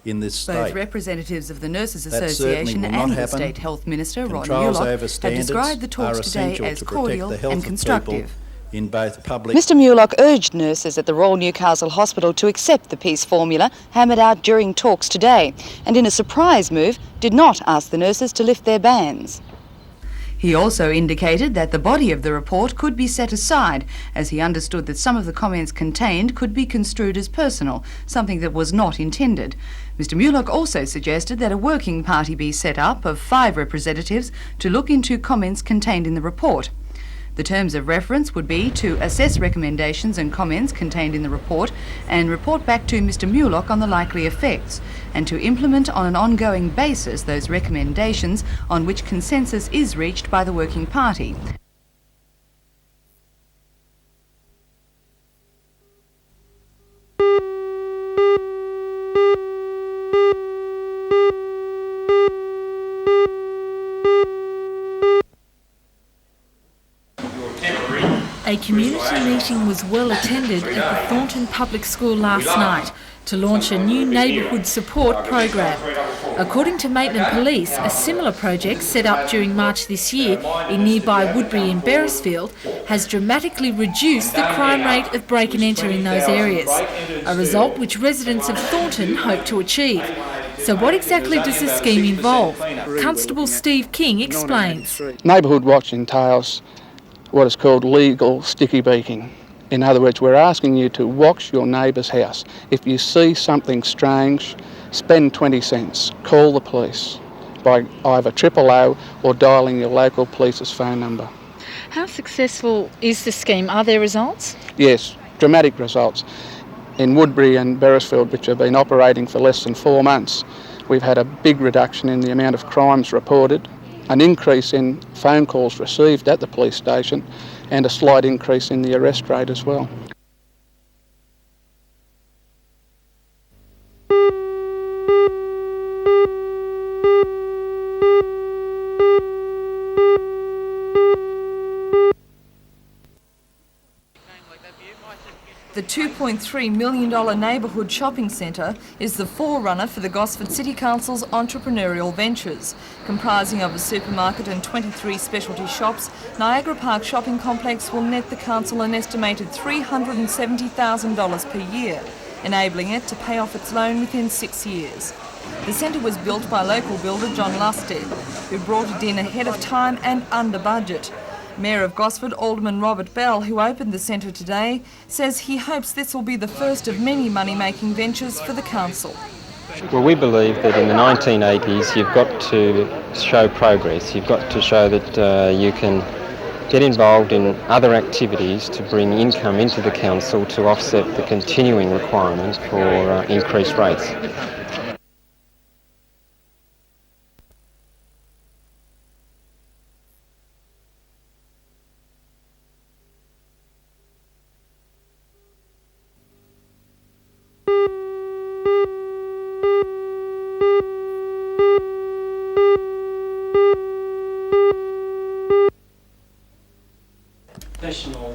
in this state. Both representatives of the Nurses That Association certainly will not and the happen. State Health Minister, Ron Controls Mulock, over have standards described the talks are today essential as to protect cordial the health and of constructive. people in both public... Mr Mulock urged nurses at the Royal Newcastle Hospital to accept the peace formula hammered out during talks today, and in a surprise move did not ask the nurses to lift their bans. He also indicated that the body of the report could be set aside, as he understood that some of the comments contained could be construed as personal, something that was not intended. Mr Mulock also suggested that a working party be set up of 5 representatives to look into comments contained in the report. The terms of reference would be to assess recommendations and comments contained in the report and report back to Mr Mulock on the likely effects, and to implement on an ongoing basis those recommendations on which consensus is reached by the working party. A community meeting was well attended at the Thornton Public School last night to launch a new neighbourhood support program. According to Maitland Police, a similar project set up during March this year in nearby Woodbury and Beresfield has dramatically reduced the crime rate of break and enter in those areas, a result which residents of Thornton hope to achieve. So what exactly does this scheme involve? Constable Steve King explains. Neighbourhood watch entails what is called legal sticky beaking. In other words, we're asking you to watch your neighbour's house. If you see something strange, spend 20 cents. Call the police by either 000 or dialling your local police's phone number. How successful is the scheme? Are there results? Yes, dramatic results. In Woodbury and Beresfield, which have been operating for less than 4 months, we've had a big reduction in the amount of crimes reported, an increase in phone calls received at the police station, and a slight increase in the arrest rate as well. The $2.3 million neighbourhood shopping centre is the forerunner for the Gosford City Council's entrepreneurial ventures. Comprising of a supermarket and 23 specialty shops, Niagara Park Shopping Complex will net the council an estimated $370,000 per year, enabling it to pay off its loan within 6 years. The centre was built by local builder John Lusted, who brought it in ahead of time and under budget. Mayor of Gosford, Alderman Robert Bell, who opened the centre today, says he hopes this will be the first of many money-making ventures for the council. Well, we believe that in the 1980s you've got to show progress. You've got to show that you can get involved in other activities to bring income into the council to offset the continuing requirement for increased rates.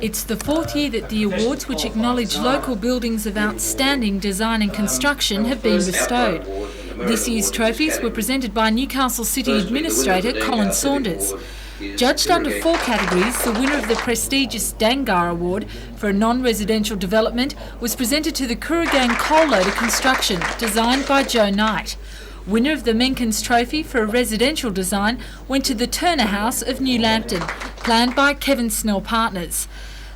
It's the 4th year that the awards which acknowledge local buildings of outstanding design and construction have been bestowed. This year's trophies were presented by Newcastle City Administrator Colin Saunders. Judged under 4 categories, the winner of the prestigious Dangar Award for a non-residential development was presented to the Kooragang Coal Loader Construction, designed by Joe Knight. Winner of the Menkins Trophy for a residential design went to the Turner House of New Lambton, planned by Kevin Snell Partners.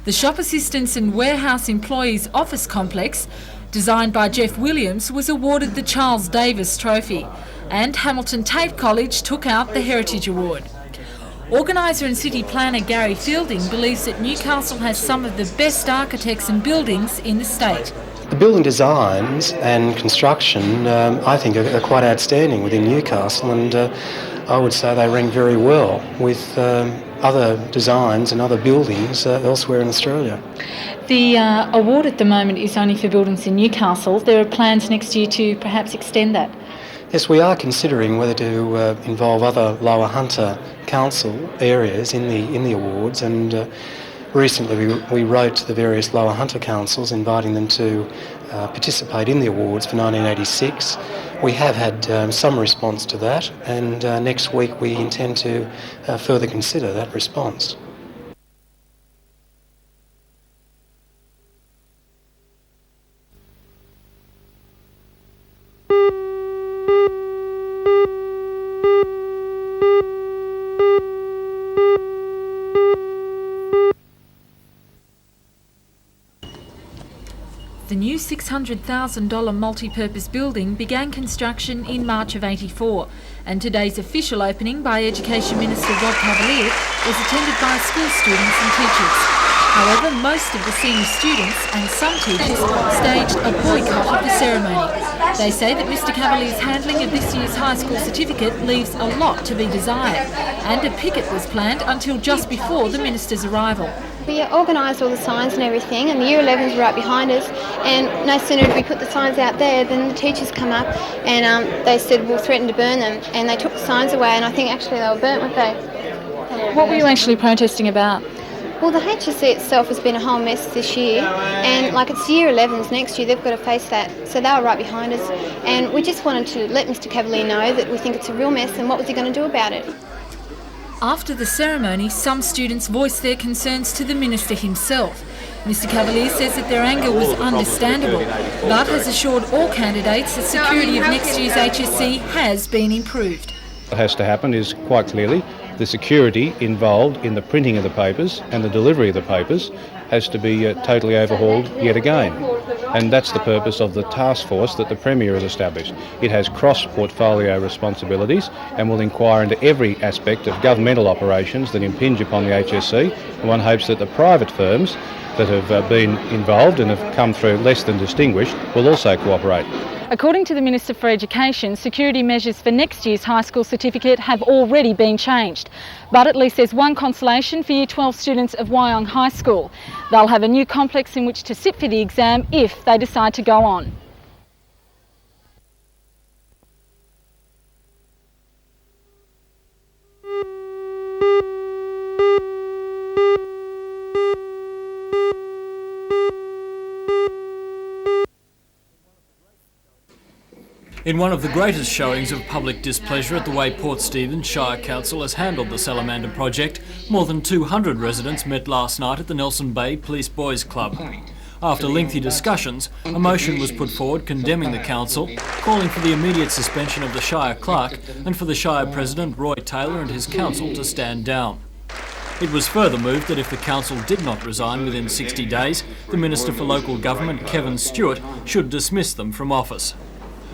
The Shop Assistants and Warehouse Employees Office Complex, designed by Jeff Williams, was awarded the Charles Davis Trophy, and Hamilton Tate College took out the Heritage Award. Organiser and City Planner Gary Fielding believes that Newcastle has some of the best architects and buildings in the state. The building designs and construction, I think, are quite outstanding within Newcastle, and I would say they rank very well with other designs and other buildings elsewhere in Australia. The award at the moment is only for buildings in Newcastle. There are plans next year to perhaps extend that. Yes, we are considering whether to involve other Lower Hunter Council areas in the awards, and Recently we wrote to the various lower hunter councils inviting them to participate in the awards for 1986. We have had some response to that, and next week we intend to further consider that response. The new $600,000 multi-purpose building began construction in March of '84, and today's official opening by Education Minister Rod Cavalier was attended by school students and teachers. However, most of the senior students and some teachers staged a boycott of the ceremony. They say that Mr Cavalier's handling of this year's high school certificate leaves a lot to be desired, and a picket was planned until just before the minister's arrival. We organised all the signs and everything, and the Year 11s were right behind us, and no sooner did we put the signs out there than the teachers come up and they said we'll threaten to burn them, and they took the signs away, and I think actually they were burnt, weren't they? What were you actually protesting about? Well, the HSC itself has been a whole mess this year, and like it's Year 11s next year, they've got to face that, so they were right behind us, and we just wanted to let Mr Cavalier know that we think it's a real mess and what was he going to do about it. After the ceremony, some students voiced their concerns to the minister himself. Mr Cavalier says that their anger was understandable, but has assured all candidates that security of next year's HSC has been improved. What has to happen is, quite clearly, the security involved in the printing of the papers and the delivery of the papers has to be totally overhauled yet again. And that's the purpose of the task force that the Premier has established. It has cross-portfolio responsibilities and will inquire into every aspect of governmental operations that impinge upon the HSC, and one hopes that the private firms that have been involved and have come through less than distinguished will also cooperate. According to the Minister for Education, security measures for next year's high school certificate have already been changed. But at least there's one consolation for Year 12 students of Wyong High School. They'll have a new complex in which to sit for the exam if they decide to go on. In one of the greatest showings of public displeasure at the way Port Stephens Shire Council has handled the Salamander project, more than 200 residents met last night at the Nelson Bay Police Boys Club. After lengthy discussions, a motion was put forward condemning the council, calling for the immediate suspension of the Shire Clerk and for the Shire President Roy Taylor and his council to stand down. It was further moved that if the council did not resign within 60 days, the Minister for Local Government, Kevin Stewart, should dismiss them from office.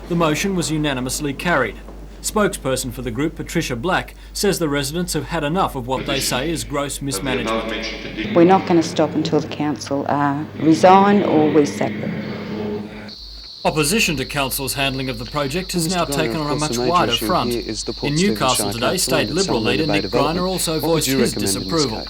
The motion was unanimously carried. Spokesperson for the group, Patricia Black, says the residents have had enough of what they say is gross mismanagement. We're not going to stop until the council resign or we sack them. Opposition to council's handling of the project has now taken on a much wider front. In Newcastle today, State Liberal leader Nick Greiner also voiced his disapproval.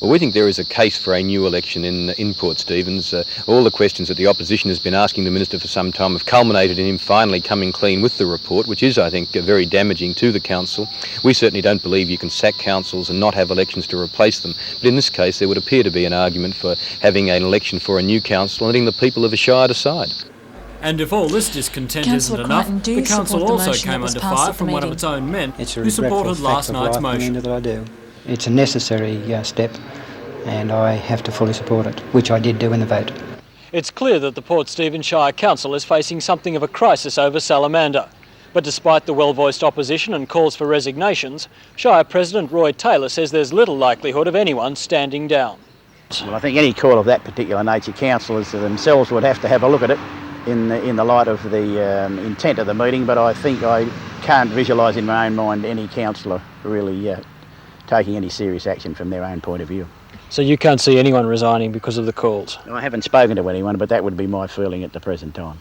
Well, we think there is a case for a new election in Port Stephens. All the questions that the opposition has been asking the Minister for some time have culminated in him finally coming clean with the report, which is, I think, very damaging to the council. We certainly don't believe you can sack councils and not have elections to replace them. But in this case, there would appear to be an argument for having an election for a new council and letting the people of a shire decide. And if all this discontent isn't enough, the council also came under fire from one of its own men who supported last night's motion. It's a necessary step, and I have to fully support it, which I did do in the vote. It's clear that the Port Stephens Shire Council is facing something of a crisis over Salamander. But despite the well-voiced opposition and calls for resignations, Shire President Roy Taylor says there's little likelihood of anyone standing down. Well, I think any call of that particular nature, councillors themselves would have to have a look at it in the light of the intent of the meeting, but I think I can't visualise in my own mind any councillor really taking any serious action from their own point of view. So you can't see anyone resigning because of the calls? I haven't spoken to anyone, but that would be my feeling at the present time.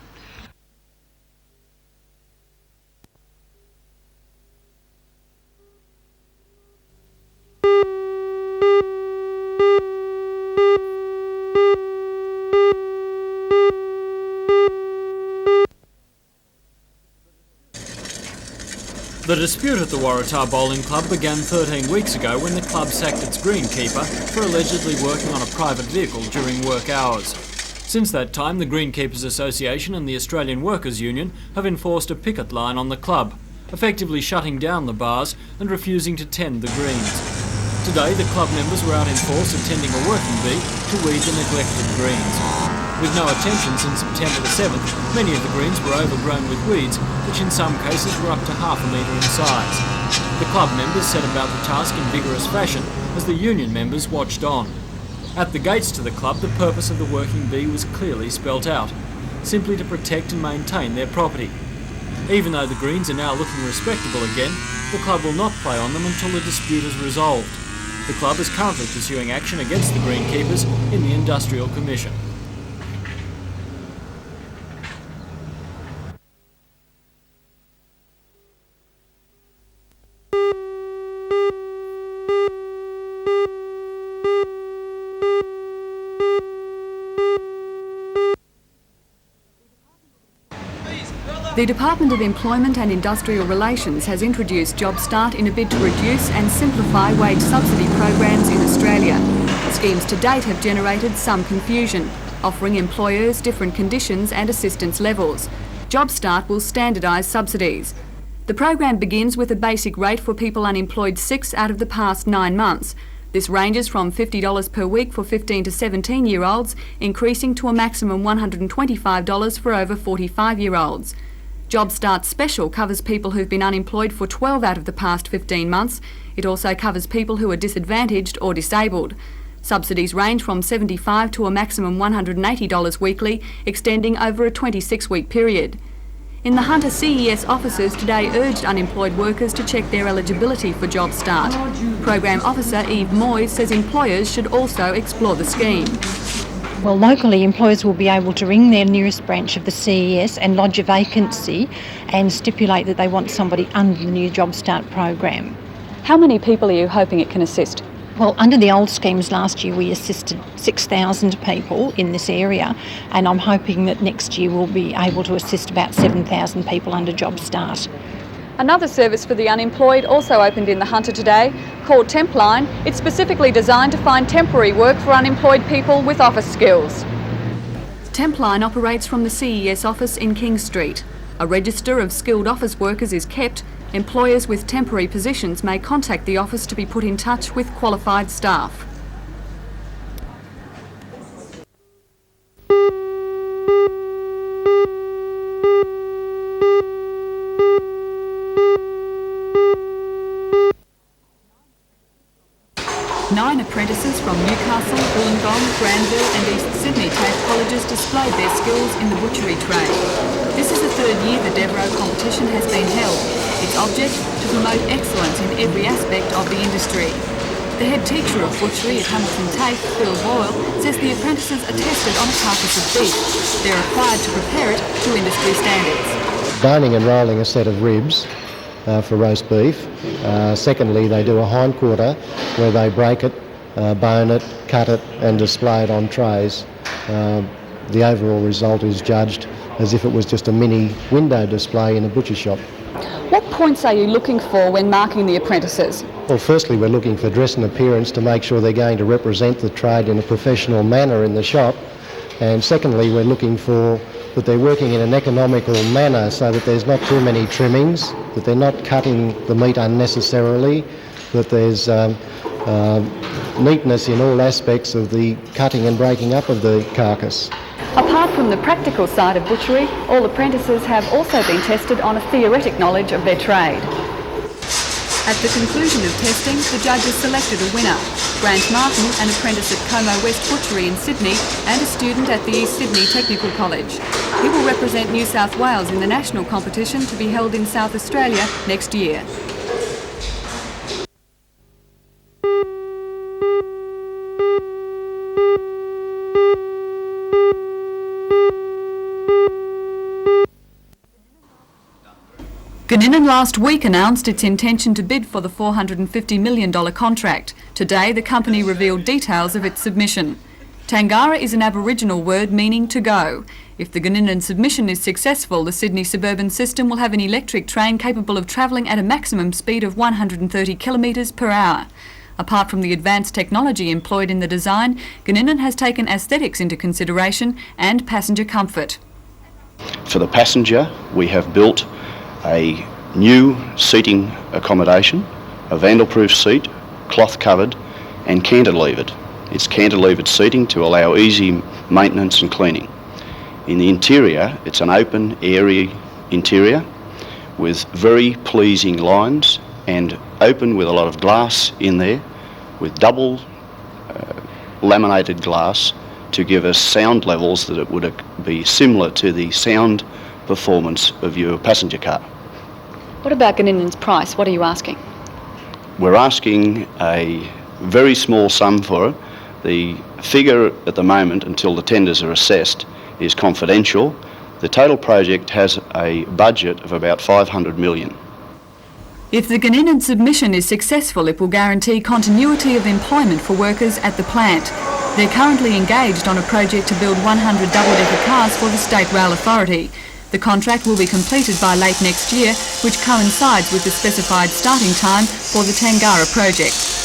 The dispute at the Waratah Bowling Club began 13 weeks ago when the club sacked its greenkeeper for allegedly working on a private vehicle during work hours. Since that time, the Greenkeepers Association and the Australian Workers Union have enforced a picket line on the club, effectively shutting down the bars and refusing to tend the greens. Today, the club members were out in force attending a working bee to weed the neglected greens. With no attention since September the 7th, many of the greens were overgrown with weeds, which in some cases were up to half a metre in size. The club members set about the task in vigorous fashion as the union members watched on. At the gates to the club, the purpose of the working bee was clearly spelt out, simply to protect and maintain their property. Even though the greens are now looking respectable again, the club will not play on them until the dispute is resolved. The club is currently pursuing action against the greenkeepers in the Industrial Commission. The Department of Employment and Industrial Relations has introduced Job Start in a bid to reduce and simplify wage subsidy programs in Australia. Schemes to date have generated some confusion, offering employers different conditions and assistance levels. Job Start will standardise subsidies. The program begins with a basic rate for people unemployed 6 out of the past 9 months. This ranges from $50 per week for 15 to 17-year-olds, increasing to a maximum $125 for over 45-year-olds. Job Start Special covers people who've been unemployed for 12 out of the past 15 months. It also covers people who are disadvantaged or disabled. Subsidies range from $75 to a maximum $180 weekly, extending over a 26-week period. In the Hunter CES offices today urged unemployed workers to check their eligibility for Job Start. Program Officer Eve Moyes says employers should also explore the scheme. Well, locally, employers will be able to ring their nearest branch of the CES and lodge a vacancy and stipulate that they want somebody under the new Job Start program. How many people are you hoping it can assist? Well, under the old schemes last year we assisted 6,000 people in this area, and I'm hoping that next year we'll be able to assist about 7,000 people under Job Start. Another service for the unemployed also opened in the Hunter today, called Templine. It's specifically designed to find temporary work for unemployed people with office skills. Templine operates from the CES office in King Street. A register of skilled office workers is kept. Employers with temporary positions may contact the office to be put in touch with qualified staff. Nine apprentices from Newcastle, Wollongong, Granville and East Sydney TAFE colleges displayed their skills in the butchery trade. This is the third year the Devereux competition has been held. Its object, to promote excellence in every aspect of the industry. The head teacher of butchery at Hamilton TAFE, Phil Boyle, says the apprentices are tested on a carcass of beef. They're required to prepare it to industry standards. Boning and rolling a set of ribs for roast beef. Secondly, they do a hindquarter where they break it, bone it, cut it and display it on trays. The overall result is judged as if it was just a mini window display in a butcher shop. What points are you looking for when marking the apprentices? Well, firstly, we're looking for dress and appearance to make sure they're going to represent the trade in a professional manner in the shop. And secondly, we're looking for that they're working in an economical manner so that there's not too many trimmings, that they're not cutting the meat unnecessarily, that there's neatness in all aspects of the cutting and breaking up of the carcass. Apart from the practical side of butchery, all apprentices have also been tested on a theoretic knowledge of their trade. At the conclusion of testing, the judges selected a winner. Grant Martin, an apprentice at Como West Butchery in Sydney and a student at the East Sydney Technical College. He will represent New South Wales in the national competition to be held in South Australia next year. Gunninan last week announced its intention to bid for the $450 million contract. Today, the company revealed details of its submission. Tangara is an Aboriginal word meaning to go. If the Ganinan submission is successful, the Sydney suburban system will have an electric train capable of travelling at a maximum speed of 130 kilometres per hour. Apart from the advanced technology employed in the design, Ganinan has taken aesthetics into consideration and passenger comfort. For the passenger, we have built a new seating accommodation, a vandal-proof seat, cloth covered and cantilevered. It's cantilevered seating to allow easy maintenance and cleaning. In the interior, it's an open, airy interior with very pleasing lines and open with a lot of glass in there, with double laminated glass to give us sound levels that it would be similar to the sound performance of your passenger car. What about Ganinan's price? What are you asking? We're asking a very small sum for it. The figure at the moment, until the tenders are assessed, is confidential. The total project has a budget of about $500 million. If the Ganinan submission is successful, it will guarantee continuity of employment for workers at the plant. They're currently engaged on a project to build 100 double-decker cars for the State Rail Authority. The contract will be completed by late next year, which coincides with the specified starting time for the Tangara project.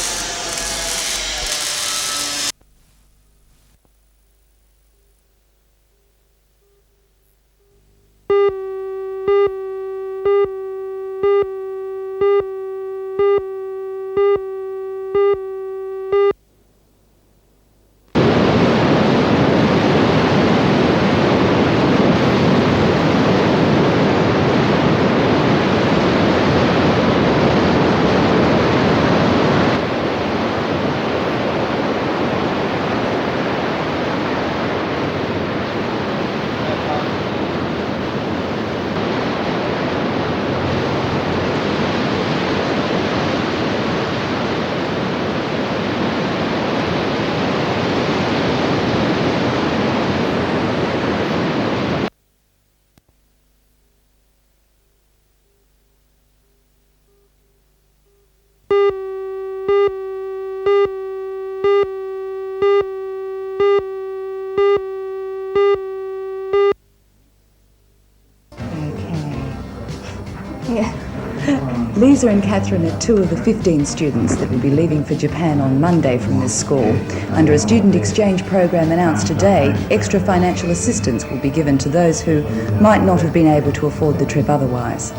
Lisa and Catherine are two of the 15 students that will be leaving for Japan on Monday from this school. Under a student exchange program announced today, extra financial assistance will be given to those who might not have been able to afford the trip otherwise.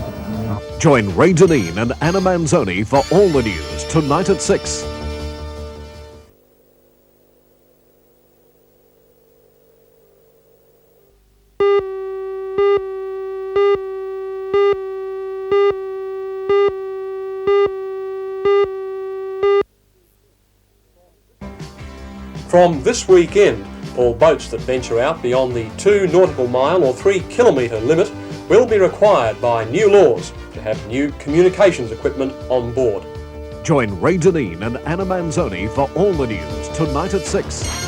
Join Ray Deneen and Anna Manzoni for all the news tonight at 6. From this weekend, all boats that venture out beyond the 2 nautical mile or 3 kilometre limit will be required by new laws to have new communications equipment on board. Join Ray Deneen and Anna Manzoni for all the news tonight at 6.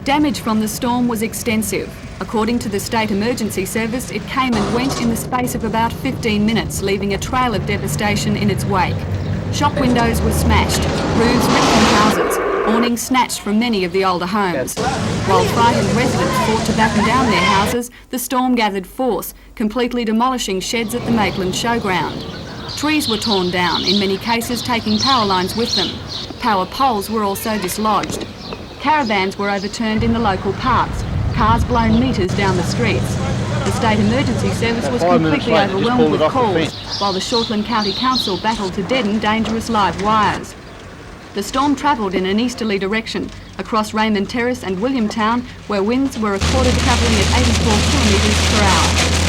Damage from the storm was extensive. According to the State Emergency Service, it came and went in the space of about 15 minutes, leaving a trail of devastation in its wake. Shop windows were smashed, roofs ripped from houses, awnings snatched from many of the older homes. While frightened residents fought to batten down their houses, the storm gathered force, completely demolishing sheds at the Maitland Showground. Trees were torn down, in many cases taking power lines with them. Power poles were also dislodged. Caravans were overturned in the local parks, cars blown metres down the streets. The State Emergency Service was completely overwhelmed with calls, while the Shortland County Council battled to deaden dangerous live wires. The storm travelled in an easterly direction, across Raymond Terrace and Williamtown, where winds were recorded travelling at 84 kilometres per hour.